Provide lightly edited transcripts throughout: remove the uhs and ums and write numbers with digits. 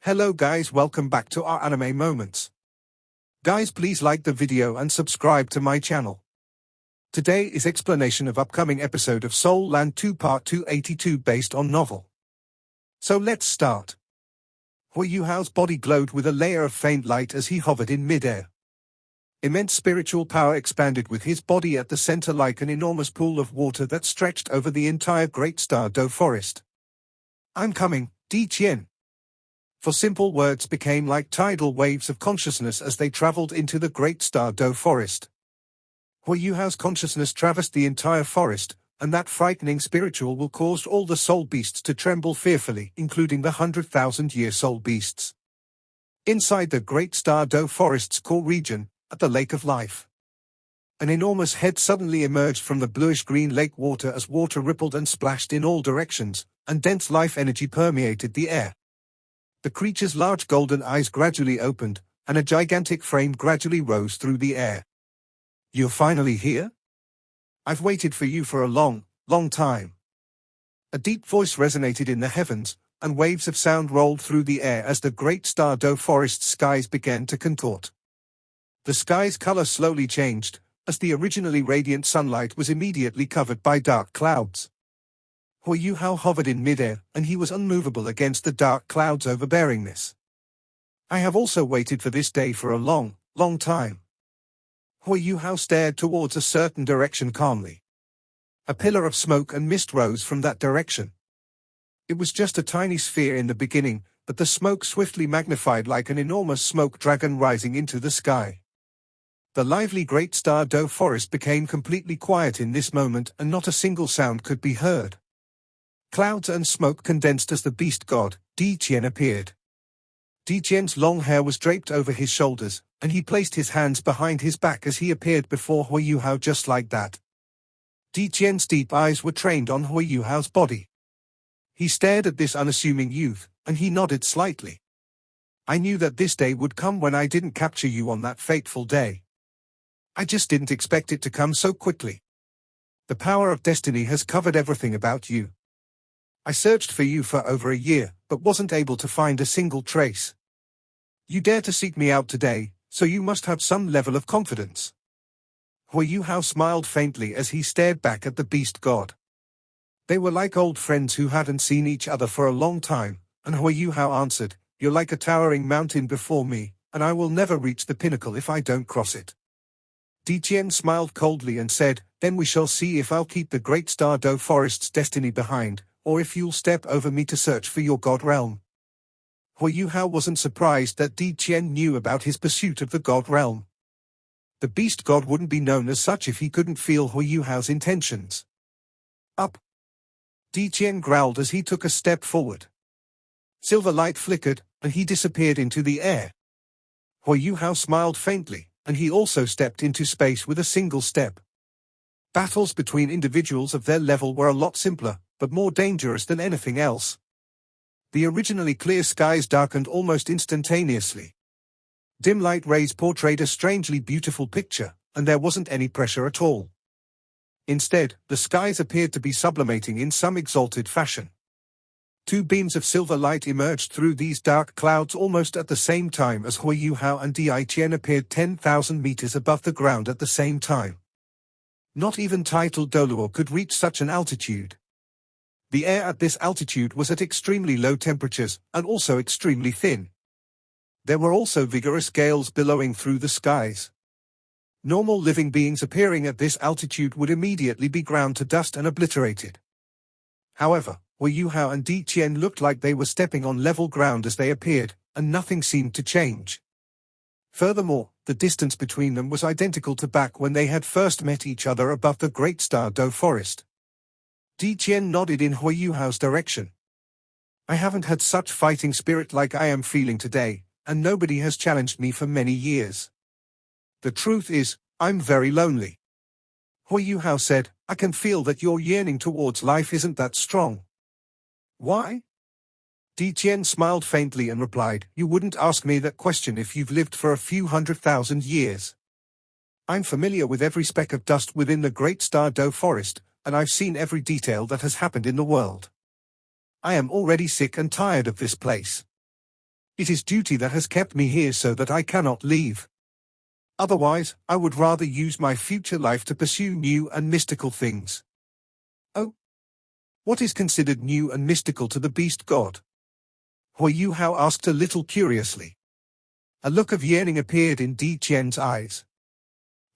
Hello guys, welcome back to our anime moments. Guys, please like the video and subscribe to my channel. Today is explanation of upcoming episode of Soul Land 2 Part 282 based on novel. So let's start. Hui Yuhao's body glowed with a layer of faint light as he hovered in midair. Immense spiritual power expanded with his body at the center like an enormous pool of water that stretched over the entire Great Star Do forest. I'm coming, Di Qian. For simple words became like tidal waves of consciousness as they traveled into the Great Star Do forest. Hui Yuhao's consciousness traversed the entire forest, and that frightening spiritual will caused all the soul beasts to tremble fearfully, including the 100,000-year soul beasts. Inside the Great Star Do forest's core region, at the Lake of Life, an enormous head suddenly emerged from the bluish-green lake water as water rippled and splashed in all directions, and dense life energy permeated the air. The creature's large golden eyes gradually opened, and a gigantic frame gradually rose through the air. You're finally here? I've waited for you for a long, long time. A deep voice resonated in the heavens, and waves of sound rolled through the air as the Great Star Do forest's skies began to contort. The sky's color slowly changed, as the originally radiant sunlight was immediately covered by dark clouds. Hui Yuhao hovered in midair, and he was unmovable against the dark clouds' overbearingness. I have also waited for this day for a long, long time. Hui Yuhao stared towards a certain direction calmly. A pillar of smoke and mist rose from that direction. It was just a tiny sphere in the beginning, but the smoke swiftly magnified like an enormous smoke dragon rising into the sky. The lively Great Star Do forest became completely quiet in this moment, and not a single sound could be heard. Clouds and smoke condensed as the beast god, Di Qian, appeared. Di Qian's long hair was draped over his shoulders, and he placed his hands behind his back as he appeared before Hui Yuhao just like that. Di Qian's deep eyes were trained on Hui Yuhao's body. He stared at this unassuming youth, and he nodded slightly. I knew that this day would come when I didn't capture you on that fateful day. I just didn't expect it to come so quickly. The power of destiny has covered everything about you. I searched for you for over a year, but wasn't able to find a single trace. You dare to seek me out today, so you must have some level of confidence. Hui Yuhao smiled faintly as he stared back at the beast god. They were like old friends who hadn't seen each other for a long time, and Hui Yuhao answered, You're like a towering mountain before me, and I will never reach the pinnacle if I don't cross it. Di Qian smiled coldly and said, Then we shall see if I'll keep the Great Star Do forest's destiny behind, or if you'll step over me to search for your god realm. Hui Yuhao wasn't surprised that Di Qian knew about his pursuit of the god realm. The beast god wouldn't be known as such if he couldn't feel Hui Yuhao's intentions. Up! Di Qian growled as he took a step forward. Silver light flickered, and he disappeared into the air. Hui Yuhao smiled faintly, and he also stepped into space with a single step. Battles between individuals of their level were a lot simpler, but more dangerous than anything else. The originally clear skies darkened almost instantaneously. Dim light rays portrayed a strangely beautiful picture, and there wasn't any pressure at all. Instead, the skies appeared to be sublimating in some exalted fashion. Two beams of silver light emerged through these dark clouds almost at the same time as Hui Yuhao and Di Qian appeared 10,000 meters above the ground at the same time. Not even titled Doluo could reach such an altitude. The air at this altitude was at extremely low temperatures, and also extremely thin. There were also vigorous gales billowing through the skies. Normal living beings appearing at this altitude would immediately be ground to dust and obliterated. However, Hui Yuhao and Di Qian looked like they were stepping on level ground as they appeared, and nothing seemed to change. Furthermore, the distance between them was identical to back when they had first met each other above the Great Star Do forest. Di Qian nodded in Hui Yuhao's direction. I haven't had such fighting spirit like I am feeling today, and nobody has challenged me for many years. The truth is, I'm very lonely. Hui Yuhao said, I can feel that your yearning towards life isn't that strong. Why? Di Qian smiled faintly and replied, You wouldn't ask me that question if you've lived for a few 100,000 years. I'm familiar with every speck of dust within the Great Star Do forest, and I've seen every detail that has happened in the world. I am already sick and tired of this place. It is duty that has kept me here so that I cannot leave. Otherwise, I would rather use my future life to pursue new and mystical things. Oh, what is considered new and mystical to the beast god? Hui Yu Hao asked a little curiously. A look of yearning appeared in Di Qian's eyes.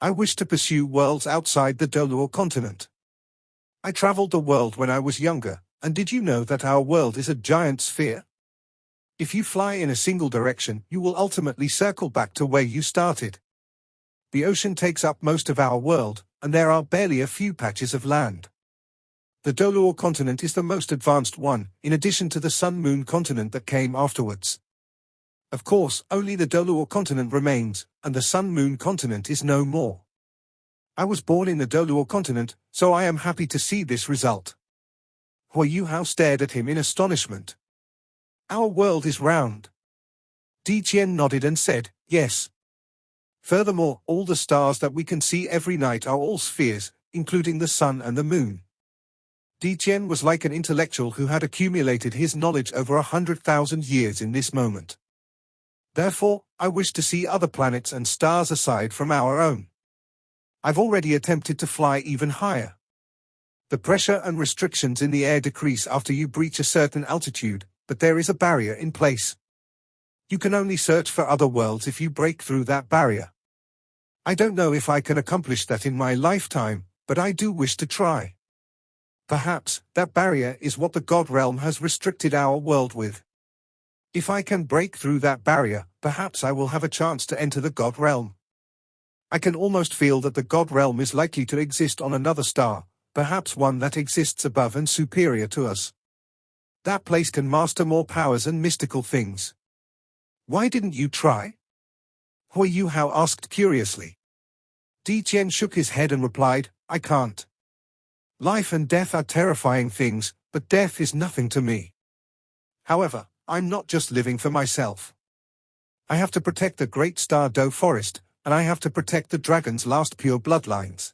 I wish to pursue worlds outside the Doluo continent. I traveled the world when I was younger, and did you know that our world is a giant sphere? If you fly in a single direction, you will ultimately circle back to where you started. The ocean takes up most of our world, and there are barely a few patches of land. The Doluo continent is the most advanced one, in addition to the Sun-Moon continent that came afterwards. Of course, only the Doluo continent remains, and the Sun-Moon continent is no more. I was born in the Doluo continent, so I am happy to see this result. Hui Yu Hao stared at him in astonishment. Our world is round. Di Qian nodded and said, yes. Furthermore, all the stars that we can see every night are all spheres, including the sun and the moon. Di Qian was like an intellectual who had accumulated his knowledge over 100,000 years in this moment. Therefore, I wish to see other planets and stars aside from our own. I've already attempted to fly even higher. The pressure and restrictions in the air decrease after you reach a certain altitude, but there is a barrier in place. You can only search for other worlds if you break through that barrier. I don't know if I can accomplish that in my lifetime, but I do wish to try. Perhaps that barrier is what the God realm has restricted our world with. If I can break through that barrier, perhaps I will have a chance to enter the God realm. I can almost feel that the God realm is likely to exist on another star, perhaps one that exists above and superior to us. That place can master more powers and mystical things. Why didn't you try? Hui Yu Hao asked curiously. Di Qian shook his head and replied, I can't. Life and death are terrifying things, but death is nothing to me. However, I'm not just living for myself. I have to protect the great Star Do forest, and I have to protect the dragon's last pure bloodlines.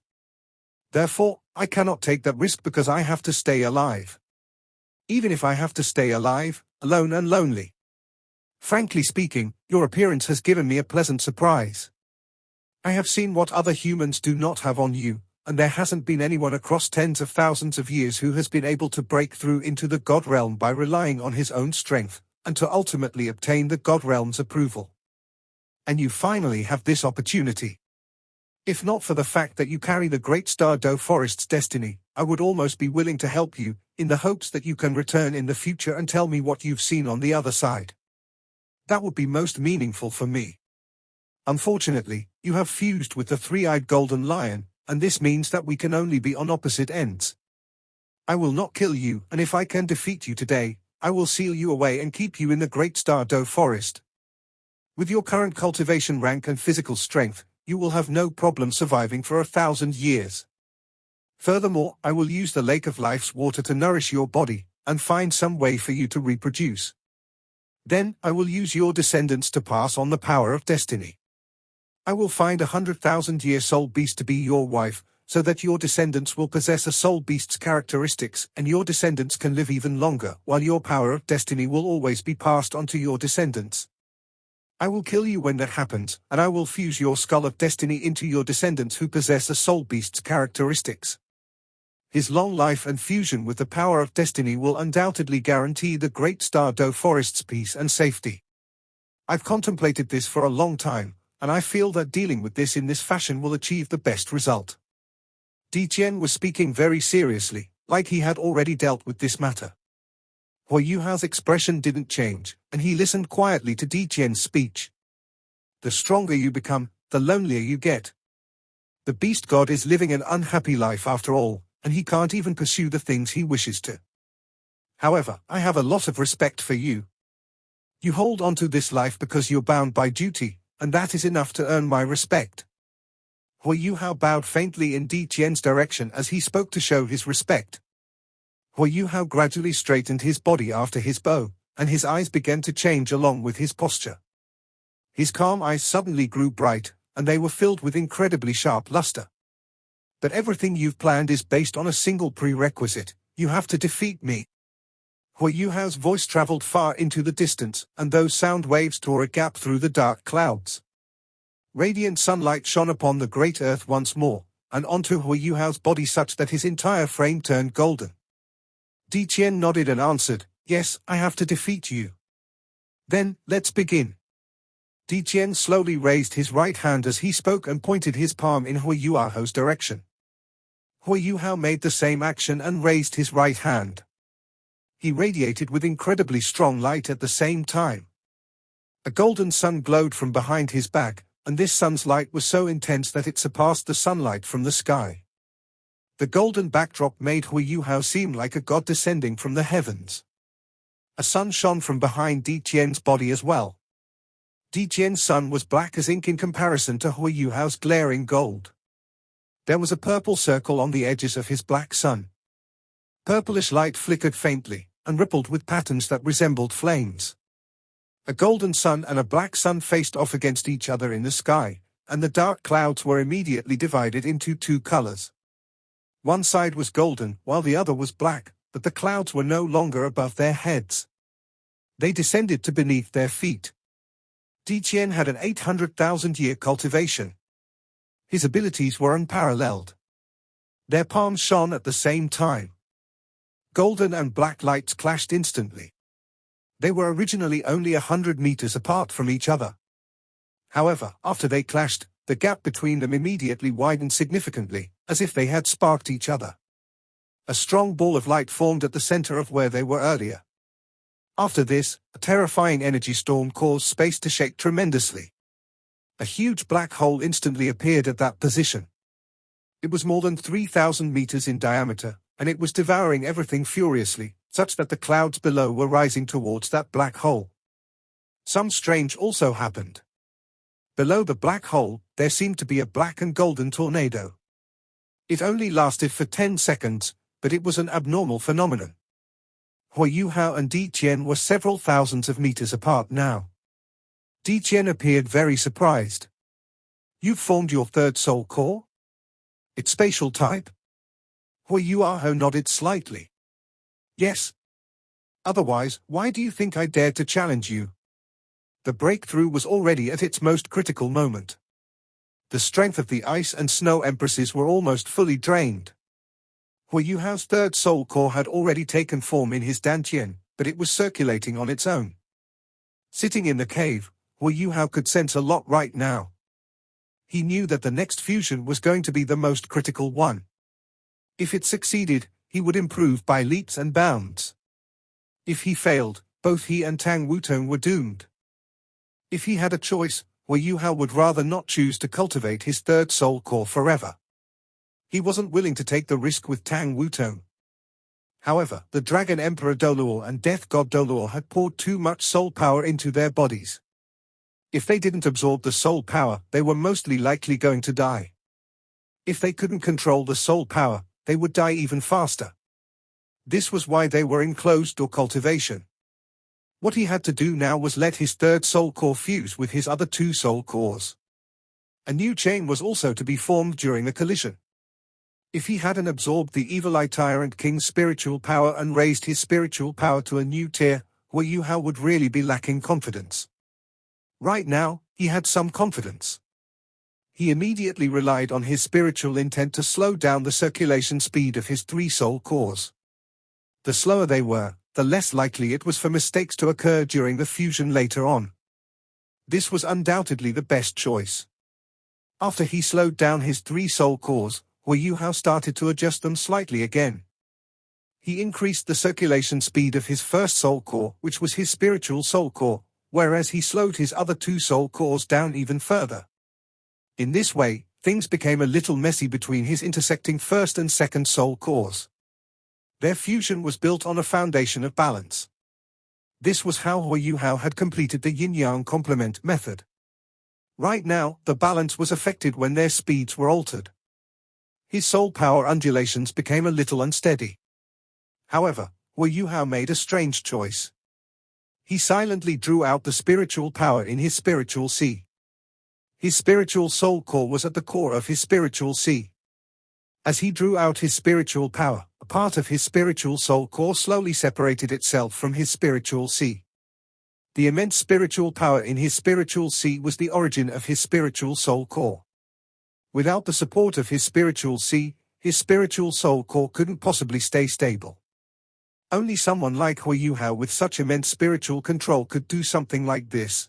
Therefore, I cannot take that risk because I have to stay alive. Even if I have to stay alive, alone and lonely. Frankly speaking, your appearance has given me a pleasant surprise. I have seen what other humans do not have on you, and there hasn't been anyone across tens of thousands of years who has been able to break through into the God realm by relying on his own strength, and to ultimately obtain the God realm's approval. And you finally have this opportunity. If not for the fact that you carry the great Star Do forest's destiny, I would almost be willing to help you, in the hopes that you can return in the future and tell me what you've seen on the other side. That would be most meaningful for me. Unfortunately, you have fused with the three-eyed golden lion, and this means that we can only be on opposite ends. I will not kill you, and if I can defeat you today, I will seal you away and keep you in the great Star Do forest. With your current cultivation rank and physical strength, you will have no problem surviving for 1,000 years. Furthermore, I will use the Lake of Life's water to nourish your body, and find some way for you to reproduce. Then, I will use your descendants to pass on the power of destiny. I will find 100,000-year soul beast to be your wife, so that your descendants will possess a soul beast's characteristics, and your descendants can live even longer, while your power of destiny will always be passed on to your descendants. I will kill you when that happens, and I will fuse your skull of destiny into your descendants who possess a soul beast's characteristics. His long life and fusion with the power of destiny will undoubtedly guarantee the great Star Do forest's peace and safety. I've contemplated this for a long time, and I feel that dealing with this in this fashion will achieve the best result. Di Qian was speaking very seriously, like he had already dealt with this matter. Hui Yu Hao's expression didn't change, and he listened quietly to Di Qian's speech. The stronger you become, the lonelier you get. The beast god is living an unhappy life after all, and he can't even pursue the things he wishes to. However, I have a lot of respect for you. You hold on to this life because you're bound by duty, and that is enough to earn my respect. Hui Yu Hao bowed faintly in Di Qian's direction as he spoke to show his respect. Hui Yu Hao gradually straightened his body after his bow, and his eyes began to change along with his posture. His calm eyes suddenly grew bright, and they were filled with incredibly sharp luster. But everything you've planned is based on a single prerequisite: you have to defeat me. Hui Yuhao's voice traveled far into the distance, and those sound waves tore a gap through the dark clouds. Radiant sunlight shone upon the great earth once more, and onto Hui Yuhao's body such that his entire frame turned golden. Di Qian nodded and answered, "Yes, I have to defeat you." "Then, let's begin." Di Qian slowly raised his right hand as he spoke and pointed his palm in Hui Yuhao's direction. Hui Yuhao made the same action and raised his right hand. He radiated with incredibly strong light at the same time. A golden sun glowed from behind his back, and this sun's light was so intense that it surpassed the sunlight from the sky. The golden backdrop made Hui Yuhao seem like a god descending from the heavens. A sun shone from behind Di Qian's body as well. Di Qian's sun was black as ink in comparison to Hui Yuhao's glaring gold. There was a purple circle on the edges of his black sun. Purplish light flickered faintly, and rippled with patterns that resembled flames. A golden sun and a black sun faced off against each other in the sky, and the dark clouds were immediately divided into two colors. One side was golden, while the other was black, but the clouds were no longer above their heads. They descended to beneath their feet. Di Qian had an 800,000-year cultivation. His abilities were unparalleled. Their palms shone at the same time. Golden and black lights clashed instantly. They were originally only 100 meters apart from each other. However, after they clashed, the gap between them immediately widened significantly, as if they had sparked each other. A strong ball of light formed at the center of where they were earlier. After this, a terrifying energy storm caused space to shake tremendously. A huge black hole instantly appeared at that position. It was more than 3,000 meters in diameter, and it was devouring everything furiously, such that the clouds below were rising towards that black hole. Some strange also happened. Below the black hole, there seemed to be a black and golden tornado. It only lasted for 10 seconds, but it was an abnormal phenomenon. Hui Yuhao and Di Qian were several thousands of meters apart now. Di Qian appeared very surprised. "You've formed your third soul core? Its spatial type?" Hui Yuhao nodded slightly. "Yes. Otherwise, why do you think I dared to challenge you?" The breakthrough was already at its most critical moment. The strength of the ice and snow empresses were almost fully drained. Hui Yuhao's third soul core had already taken form in his dantian, but it was circulating on its own. Sitting in the cave, Hui Yuhao could sense a lot right now. He knew that the next fusion was going to be the most critical one. If it succeeded, he would improve by leaps and bounds. If he failed, both he and Tang Wutong were doomed. If he had a choice, Hui Yuhao would rather not choose to cultivate his third soul core forever. He wasn't willing to take the risk with Tang Wutong. However, the Dragon Emperor Doluo and Death God Doluo had poured too much soul power into their bodies. If they didn't absorb the soul power, they were mostly likely going to die. If they couldn't control the soul power, they would die even faster. This was why they were in closed-door cultivation. What he had to do now was let his third soul core fuse with his other two soul cores. A new chain was also to be formed during the collision. If he hadn't absorbed the evil Eye Tyrant King's spiritual power and raised his spiritual power to a new tier, Hui Yuhao would really be lacking confidence. Right now, he had some confidence. He immediately relied on his spiritual intent to slow down the circulation speed of his three soul cores. The slower they were, the less likely it was for mistakes to occur during the fusion later on. This was undoubtedly the best choice. After he slowed down his three soul cores, Hui Yuhao started to adjust them slightly again. He increased the circulation speed of his first soul core, which was his spiritual soul core, whereas he slowed his other two soul cores down even further. In this way, things became a little messy between his intersecting first and second soul cores. Their fusion was built on a foundation of balance. This was how Hui Yuhao had completed the yin-yang complement method. Right now, the balance was affected when their speeds were altered. His soul power undulations became a little unsteady. However, Hui Yuhao made a strange choice. He silently drew out the spiritual power in his spiritual sea. His spiritual soul core was at the core of his spiritual sea. As he drew out his spiritual power, a part of his spiritual soul core slowly separated itself from his spiritual sea. The immense spiritual power in his spiritual sea was the origin of his spiritual soul core. Without the support of his spiritual sea, his spiritual soul core couldn't possibly stay stable. Only someone like Hui Yuhao with such immense spiritual control could do something like this.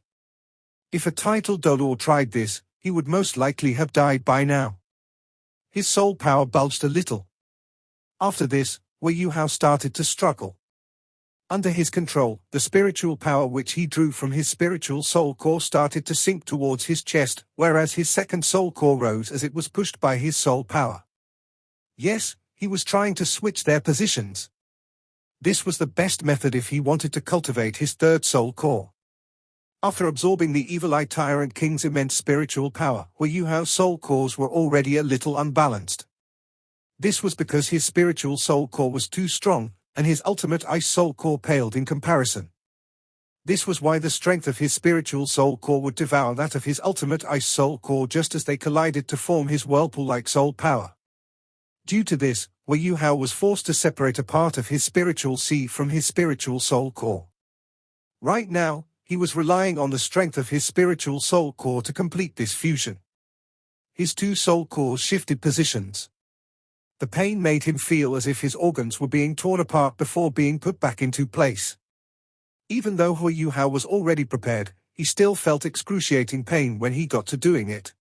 If a titled Dolor tried this, he would most likely have died by now. His soul power bulged a little. After this, Hui Yuhao started to struggle. Under his control, the spiritual power which he drew from his spiritual soul core started to sink towards his chest, whereas his second soul core rose as it was pushed by his soul power. Yes, he was trying to switch their positions. This was the best method if he wanted to cultivate his third soul core. After absorbing the Evil Eye Tyrant King's immense spiritual power, Hui Yuhao's soul cores were already a little unbalanced. This was because his spiritual soul core was too strong, and his ultimate ice soul core paled in comparison. This was why the strength of his spiritual soul core would devour that of his ultimate ice soul core just as they collided to form his whirlpool-like soul power. Due to this, Hui Yuhao was forced to separate a part of his spiritual sea from his spiritual soul core. Right now, he was relying on the strength of his spiritual soul core to complete this fusion. His two soul cores shifted positions. The pain made him feel as if his organs were being torn apart before being put back into place. Even though Hui Yuhao was already prepared, he still felt excruciating pain when he got to doing it.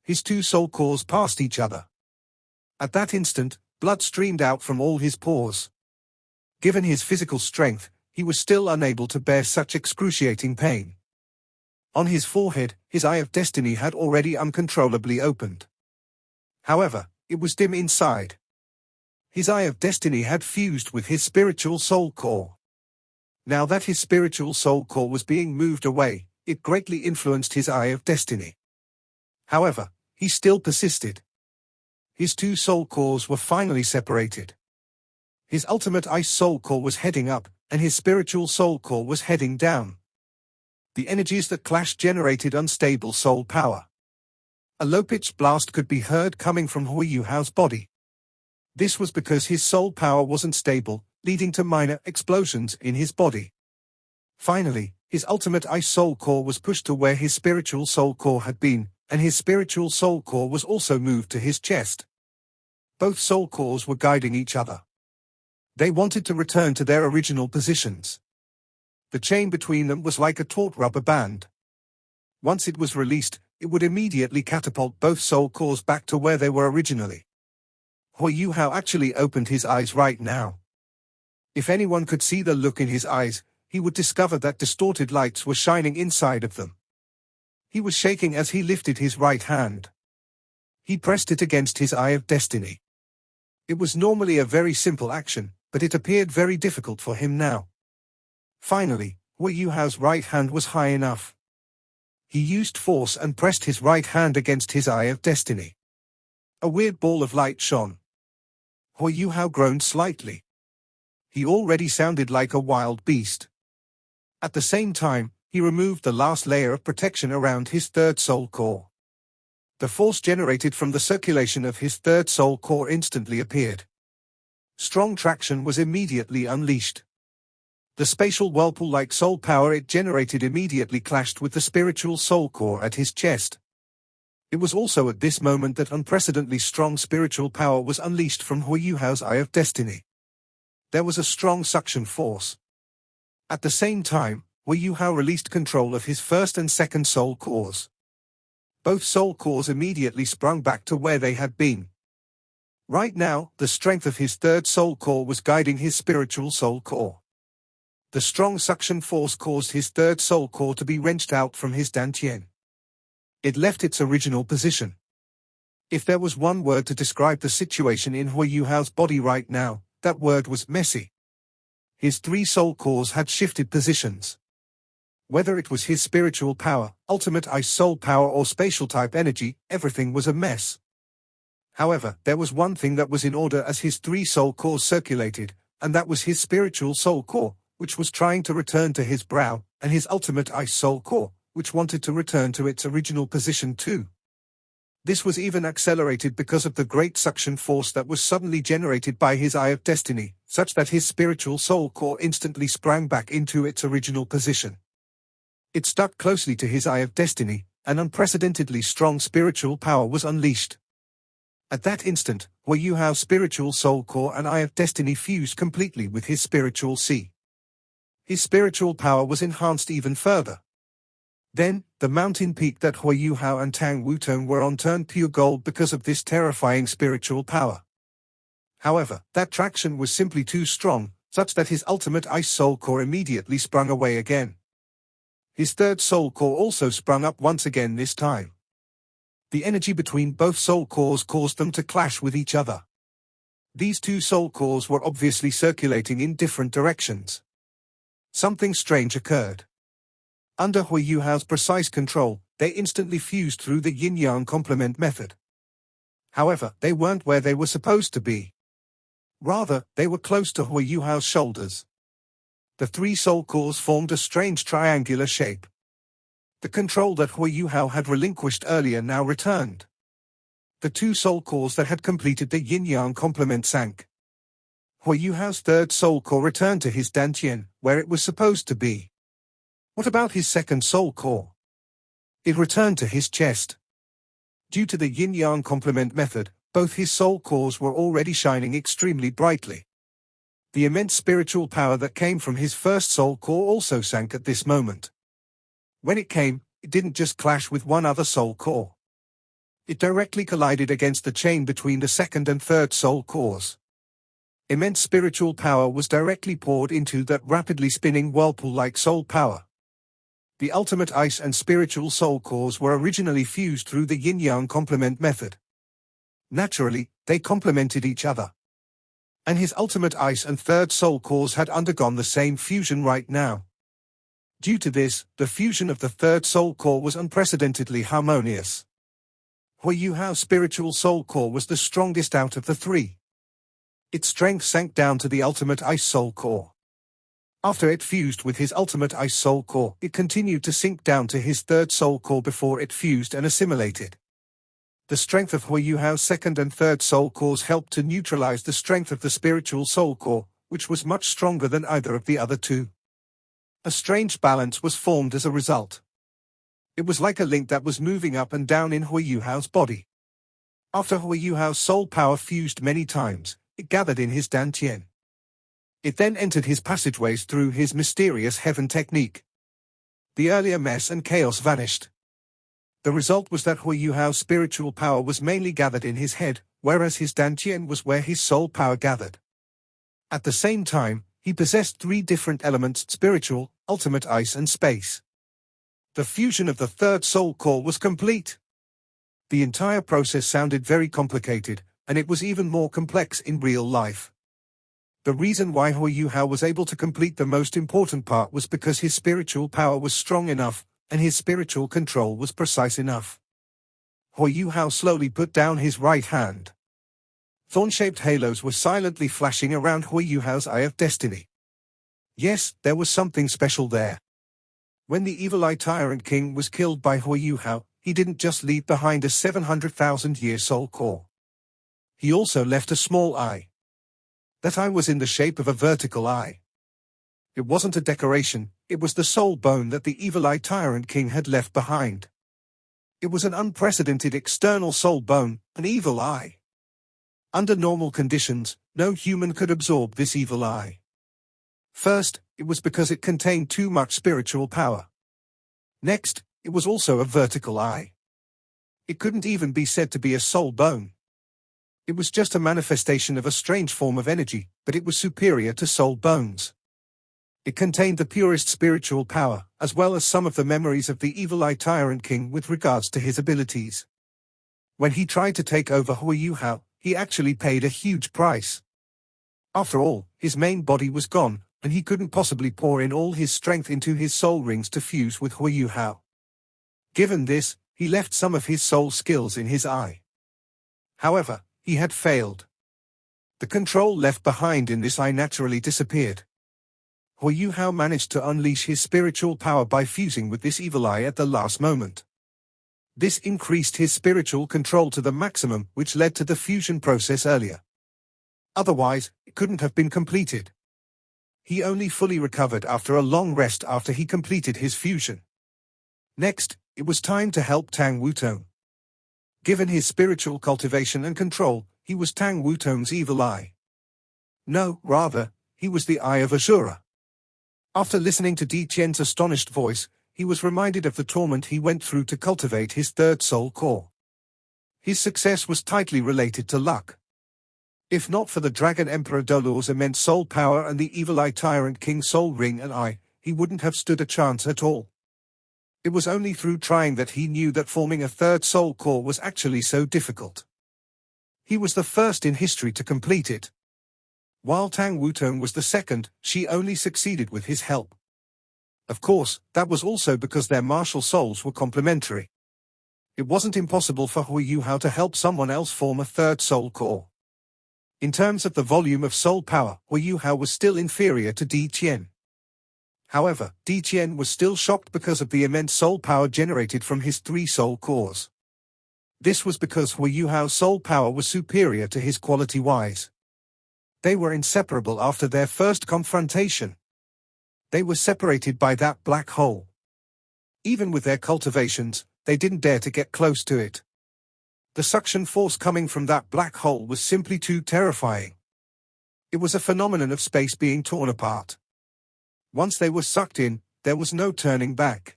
His two soul cores passed each other. At that instant, blood streamed out from all his pores. Given his physical strength, he was still unable to bear such excruciating pain. On his forehead, his Eye of Destiny had already uncontrollably opened. However, it was dim inside. His Eye of Destiny had fused with his spiritual soul core. Now that his spiritual soul core was being moved away, it greatly influenced his Eye of Destiny. However, he still persisted. His two soul cores were finally separated. His ultimate ice soul core was heading up, and his spiritual soul core was heading down. The energies that clashed generated unstable soul power. A low-pitched blast could be heard coming from Hui Yuhao's body. This was because his soul power wasn't stable, leading to minor explosions in his body. Finally, his ultimate ice soul core was pushed to where his spiritual soul core had been, and his spiritual soul core was also moved to his chest. Both soul cores were guiding each other. They wanted to return to their original positions. The chain between them was like a taut rubber band. Once it was released, it would immediately catapult both soul cores back to where they were originally. Hui Yuhao actually opened his eyes right now. If anyone could see the look in his eyes, he would discover that distorted lights were shining inside of them. He was shaking as he lifted his right hand. He pressed it against his Eye of Destiny. It was normally a very simple action, but it appeared very difficult for him now. Finally, Hui Yuhao's right hand was high enough. He used force and pressed his right hand against his Eye of Destiny. A weird ball of light shone. Hui Yuhao groaned slightly. He already sounded like a wild beast. At the same time, he removed the last layer of protection around his third soul core. The force generated from the circulation of his third soul core instantly appeared. Strong traction was immediately unleashed. The spatial whirlpool-like soul power it generated immediately clashed with the spiritual soul core at his chest. It was also at this moment that unprecedentedly strong spiritual power was unleashed from Hui Yuhao's Eye of Destiny. There was a strong suction force. At the same time, Hui Yuhao released control of his first and second soul cores. Both soul cores immediately sprung back to where they had been. Right now, the strength of his third soul core was guiding his spiritual soul core. The strong suction force caused his third soul core to be wrenched out from his dantian. It left its original position. If there was one word to describe the situation in Hui Yuhao's body right now, that word was messy. His three soul cores had shifted positions. Whether it was his spiritual power, ultimate ice soul power or spatial type energy, everything was a mess. However, there was one thing that was in order as his three soul cores circulated, and that was his spiritual soul core, which was trying to return to his brow, and his ultimate ice soul core, which wanted to return to its original position too. This was even accelerated because of the great suction force that was suddenly generated by his Eye of Destiny, such that his spiritual soul core instantly sprang back into its original position. It stuck closely to his Eye of Destiny, an unprecedentedly strong spiritual power was unleashed. At that instant, Hui Yuhao's spiritual soul core and Eye of Destiny fused completely with his spiritual sea. His spiritual power was enhanced even further. Then, the mountain peak that Hui Yuhao and Tang Wutong were on turned pure gold because of this terrifying spiritual power. However, that traction was simply too strong, such that his ultimate ice soul core immediately sprung away again. His third soul core also sprung up once again this time. The energy between both soul cores caused them to clash with each other. These two soul cores were obviously circulating in different directions. Something strange occurred. Under Hui Yuhao's precise control, they instantly fused through the yin-yang complement method. However, they weren't where they were supposed to be. Rather, they were close to Hui Yuhao's shoulders. The three soul cores formed a strange triangular shape. The control that Hui Yuhao had relinquished earlier now returned. The two soul cores that had completed the yin-yang complement sank. Hui Yuhao's third soul core returned to his dantian, where it was supposed to be. What about his second soul core? It returned to his chest. Due to the yin-yang complement method, both his soul cores were already shining extremely brightly. The immense spiritual power that came from his first soul core also sank at this moment. When it came, it didn't just clash with one other soul core. It directly collided against the chain between the second and third soul cores. Immense spiritual power was directly poured into that rapidly spinning whirlpool-like soul power. The ultimate ice and spiritual soul cores were originally fused through the yin-yang complement method. Naturally, they complemented each other. And his ultimate ice and third soul cores had undergone the same fusion right now. Due to this, the fusion of the third soul core was unprecedentedly harmonious. Hui Yuhao's spiritual soul core was the strongest out of the three. Its strength sank down to the ultimate ice soul core. After it fused with his ultimate ice soul core, it continued to sink down to his third soul core before it fused and assimilated. The strength of Hui Yuhao's second and third soul cores helped to neutralize the strength of the spiritual soul core, which was much stronger than either of the other two. A strange balance was formed as a result. It was like a link that was moving up and down in Hui Yuhao's body. After Hui Yuhao's soul power fused many times, it gathered in his dantian. It then entered his passageways through his mysterious heaven technique. The earlier mess and chaos vanished. The result was that Hui Yuhao's spiritual power was mainly gathered in his head, whereas his dantian was where his soul power gathered. At the same time, he possessed three different elements: spiritual, ultimate ice and space. The fusion of the third soul core was complete. The entire process sounded very complicated, and it was even more complex in real life. The reason why Hui Yuhao was able to complete the most important part was because his spiritual power was strong enough, and his spiritual control was precise enough. Hui Yuhao slowly put down his right hand. Thorn-shaped halos were silently flashing around Hui Yuhao's Eye of Destiny. Yes, there was something special there. When the Evil Eye Tyrant King was killed by Hui Yuhao, he didn't just leave behind a 700,000-year soul core. He also left a small eye. That eye was in the shape of a vertical eye. It wasn't a decoration, it was the soul bone that the Evil Eye Tyrant King had left behind. It was an unprecedented external soul bone, an evil eye. Under normal conditions, no human could absorb this evil eye. First, it was because it contained too much spiritual power. Next, it was also a vertical eye. It couldn't even be said to be a soul bone. It was just a manifestation of a strange form of energy, but it was superior to soul bones. It contained the purest spiritual power, as well as some of the memories of the Evil Eye Tyrant King with regards to his abilities. When he tried to take over Hui Yuhao, he actually paid a huge price. After all, his main body was gone, and he couldn't possibly pour in all his strength into his soul rings to fuse with Hui Yuhao. Given this, he left some of his soul skills in his eye. However, he had failed. The control left behind in this eye naturally disappeared. Hui Yuhao managed to unleash his spiritual power by fusing with this evil eye at the last moment. This increased his spiritual control to the maximum, which led to the fusion process earlier. Otherwise, it couldn't have been completed. He only fully recovered after a long rest after he completed his fusion. Next, it was time to help Tang Wutong. Given his spiritual cultivation and control, he was Tang Wutong's evil eye. No, rather, he was the Eye of Ashura. After listening to Di Qian's astonished voice, he was reminded of the torment he went through to cultivate his third soul core. His success was tightly related to luck. If not for the Dragon Emperor Dolor's immense soul power and the evil eye tyrant King Soul Ring and Eye, he wouldn't have stood a chance at all. It was only through trying that he knew that forming a third soul core was actually so difficult. He was the first in history to complete it. While Tang Wutong was the second, she only succeeded with his help. Of course, that was also because their martial souls were complementary. It wasn't impossible for Hui Yuhao to help someone else form a third soul core. In terms of the volume of soul power, Hui Yuhao was still inferior to Di Qian. However, Di Qian was still shocked because of the immense soul power generated from his 3 soul cores. This was because Hui Yuhao's soul power was superior to his quality-wise. They were inseparable after their first confrontation. They were separated by that black hole. Even with their cultivations, they didn't dare to get close to it. The suction force coming from that black hole was simply too terrifying. It was a phenomenon of space being torn apart. Once they were sucked in, there was no turning back.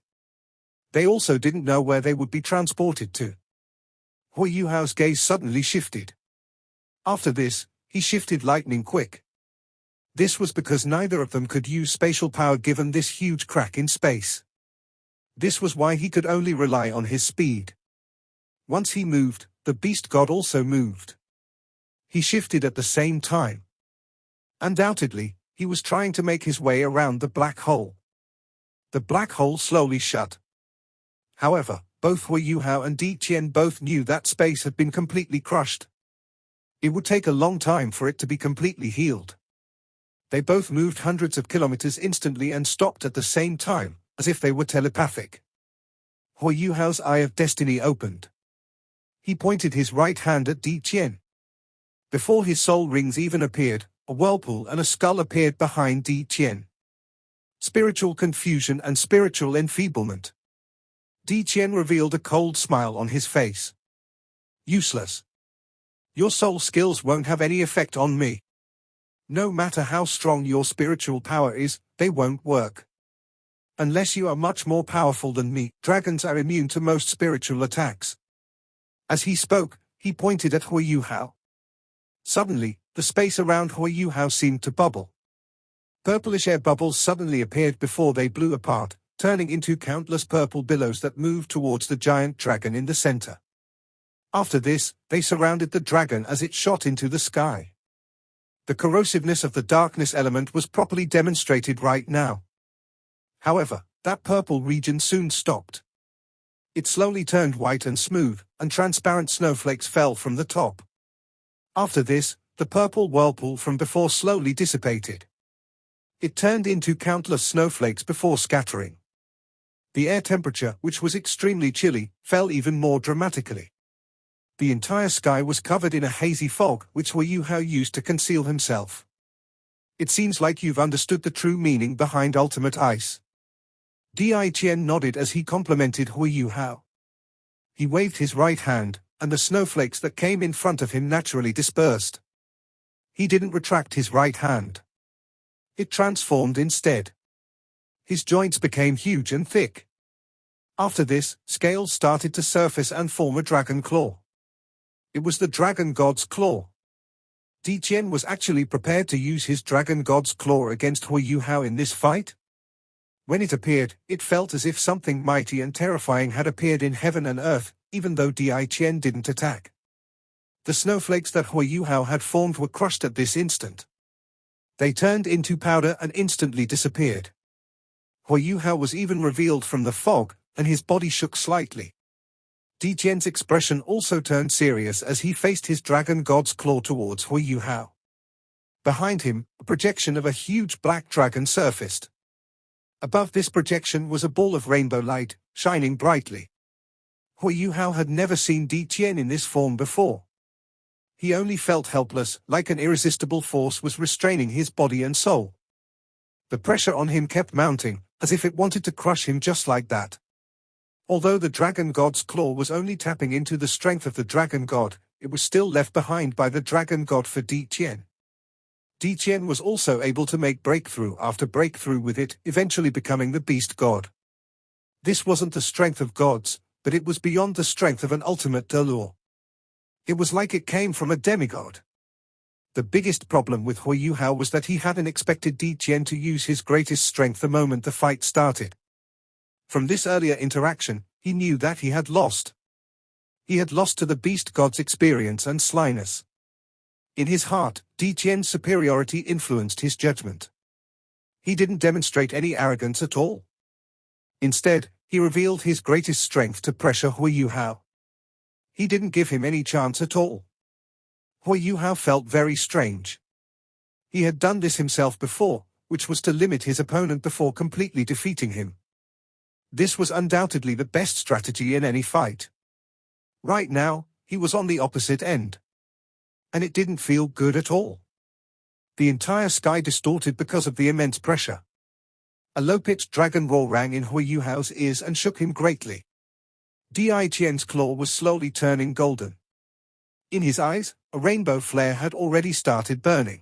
They also didn't know where they would be transported to. Hui Yuhao's gaze suddenly shifted. After this, he shifted lightning quick. This was because neither of them could use spatial power given this huge crack in space. This was why he could only rely on his speed. Once he moved, the beast god also moved. He shifted at the same time. Undoubtedly, he was trying to make his way around the black hole. The black hole slowly shut. However, both Hui Yuhao and Di Qian both knew that space had been completely crushed. It would take a long time for it to be completely healed. They both moved hundreds of kilometers instantly and stopped at the same time, as if they were telepathic. Hui Yuhao's Eye of Destiny opened. He pointed his right hand at Di Qian. Before his soul rings even appeared, a whirlpool and a skull appeared behind Di Qian. Spiritual confusion and spiritual enfeeblement. Di Qian revealed a cold smile on his face. Useless. Your soul skills won't have any effect on me. No matter how strong your spiritual power is, they won't work. Unless you are much more powerful than me, dragons are immune to most spiritual attacks. As he spoke, he pointed at Hui Yuhao. Suddenly, the space around Hui Yuhao seemed to bubble. Purplish air bubbles suddenly appeared before they blew apart, turning into countless purple billows that moved towards the giant dragon in the center. After this, they surrounded the dragon as it shot into the sky. The corrosiveness of the darkness element was properly demonstrated right now. However, that purple region soon stopped. It slowly turned white and smooth, and transparent snowflakes fell from the top. After this, the purple whirlpool from before slowly dissipated. It turned into countless snowflakes before scattering. The air temperature, which was extremely chilly, fell even more dramatically. The entire sky was covered in a hazy fog, which Hui Yuhao used to conceal himself. It seems like you've understood the true meaning behind ultimate ice. Di Qian nodded as he complimented Hui Yuhao. He waved his right hand, and the snowflakes that came in front of him naturally dispersed. He didn't retract his right hand. It transformed instead. His joints became huge and thick. After this, scales started to surface and form a dragon claw. It was the dragon god's claw. Di Qian was actually prepared to use his dragon god's claw against Hui Yuhao in this fight. When it appeared, it felt as if something mighty and terrifying had appeared in heaven and earth, even though Di Qian didn't attack. The snowflakes that Hui Yuhao had formed were crushed at this instant. They turned into powder and instantly disappeared. Hui Yuhao was even revealed from the fog, and his body shook slightly. Di Qian's expression also turned serious as he faced his dragon god's claw towards Hui Yuhao. Behind him, a projection of a huge black dragon surfaced. Above this projection was a ball of rainbow light, shining brightly. Hui Yuhao had never seen Di Qian in this form before. He only felt helpless, like an irresistible force was restraining his body and soul. The pressure on him kept mounting, as if it wanted to crush him just like that. Although the Dragon God's claw was only tapping into the strength of the Dragon God, it was still left behind by the Dragon God for Di Qian. Di Qian was also able to make breakthrough after breakthrough with it, eventually becoming the Beast God. This wasn't the strength of gods, but it was beyond the strength of an ultimate Delur. It was like it came from a demigod. The biggest problem with Hui Yuhao was that he hadn't expected Di Qian to use his greatest strength the moment the fight started. From this earlier interaction, he knew that he had lost. He had lost to the Beast God's experience and slyness. In his heart, Di Qian's superiority influenced his judgment. He didn't demonstrate any arrogance at all. Instead, he revealed his greatest strength to pressure Hui Yuhao. He didn't give him any chance at all. Hui Yuhao felt very strange. He had done this himself before, which was to limit his opponent before completely defeating him. This was undoubtedly the best strategy in any fight. Right now, he was on the opposite end. And it didn't feel good at all. The entire sky distorted because of the immense pressure. A low-pitched dragon roar rang in Hui Yuhao's ears and shook him greatly. Di Qian's claw was slowly turning golden. In his eyes, a rainbow flare had already started burning.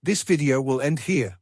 This video will end here.